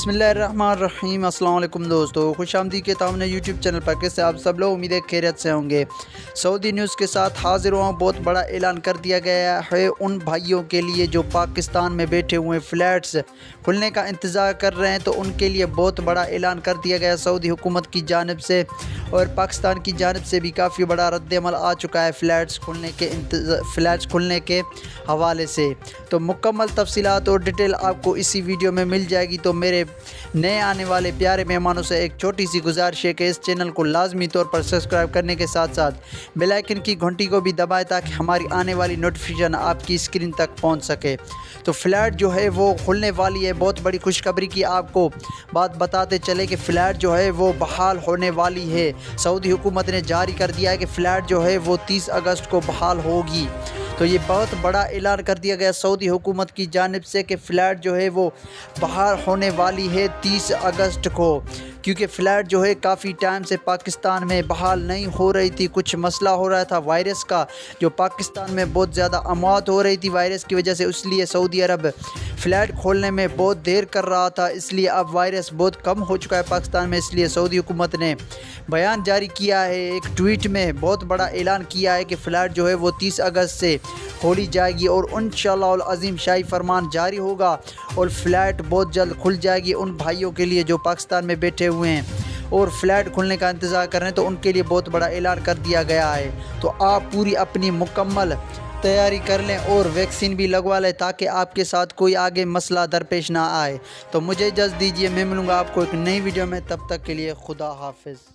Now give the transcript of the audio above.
بسم اللہ الرحمن الرحیم۔ السلام علیکم دوستو، خوش آمدید کہتا ہوں یوٹیوب چینل پر۔ کیسے آپ سب لوگ؟ امید ہے خیریت سے ہوں گے۔ سعودی نیوز کے ساتھ حاضر ہوں۔ بہت بڑا اعلان کر دیا گیا ہے ان بھائیوں کے لیے جو پاکستان میں بیٹھے ہوئے فلیٹس کھلنے کا انتظار کر رہے ہیں، تو ان کے لیے بہت بڑا اعلان کر دیا گیا سعودی حکومت کی جانب سے، اور پاکستان کی جانب سے بھی کافی بڑا رد عمل آ چکا ہے فلیٹس کھلنے کے حوالے سے۔ تو مکمل تفصیلات اور ڈیٹیل آپ کو اسی ویڈیو میں مل جائے گی۔ تو میرے نئے آنے والے پیارے مہمانوں سے ایک چھوٹی سی گزارش ہے کہ اس چینل کو لازمی طور پر سبسکرائب کرنے کے ساتھ ساتھ بیل آئیکن کی گھنٹی کو بھی دبائیں تاکہ ہماری آنے والی نوٹیفیکیشن آپ کی اسکرین تک پہنچ سکے۔ تو فلائٹ جو ہے وہ کھلنے والی ہے۔ بہت بڑی خوشخبری کی آپ کو بات بتاتے چلے کہ فلائٹ جو ہے وہ بحال ہونے والی ہے۔ سعودی حکومت نے جاری کر دیا ہے کہ فلائٹ جو ہے وہ 30 اگست کو بحال ہوگی۔ تو یہ بہت بڑا اعلان کر دیا گیا سعودی حکومت کی جانب سے کہ فلائٹ جو ہے وہ بحال ہونے والی ہے 30 اگست کو، کیونکہ فلائٹ جو ہے کافی ٹائم سے پاکستان میں بحال نہیں ہو رہی تھی۔ کچھ مسئلہ ہو رہا تھا وائرس کا، جو پاکستان میں بہت زیادہ اموات ہو رہی تھی وائرس کی وجہ سے، اس لیے سعودی عرب فلائٹ کھولنے میں بہت دیر کر رہا تھا۔ اس لیے اب وائرس بہت کم ہو چکا ہے پاکستان میں، اس لیے سعودی حکومت نے بیان جاری کیا ہے، ایک ٹویٹ میں بہت بڑا اعلان کیا ہے کہ فلائٹ جو ہے وہ 30 اگست سے کھولی جائے گی، اور انشاءاللہ العظیم شاہی فرمان جاری ہوگا اور فلائٹ بہت جلد کھل جائے گی ان بھائیوں کے لیے جو پاکستان میں بیٹھے ہوئے ہیں اور فلائٹ کھلنے کا انتظار کر رہے ہیں۔ تو ان کے لیے بہت بڑا اعلان کر دیا گیا ہے۔ تو آپ پوری اپنی مکمل تیاری کر لیں اور ویکسین بھی لگوا لیں تاکہ آپ کے ساتھ کوئی آگے مسئلہ درپیش نہ آئے۔ تو مجھے اجازت دیجیے، میں ملوں گا آپ کو ایک نئی ویڈیو میں، تب تک کے لیے خدا حافظ۔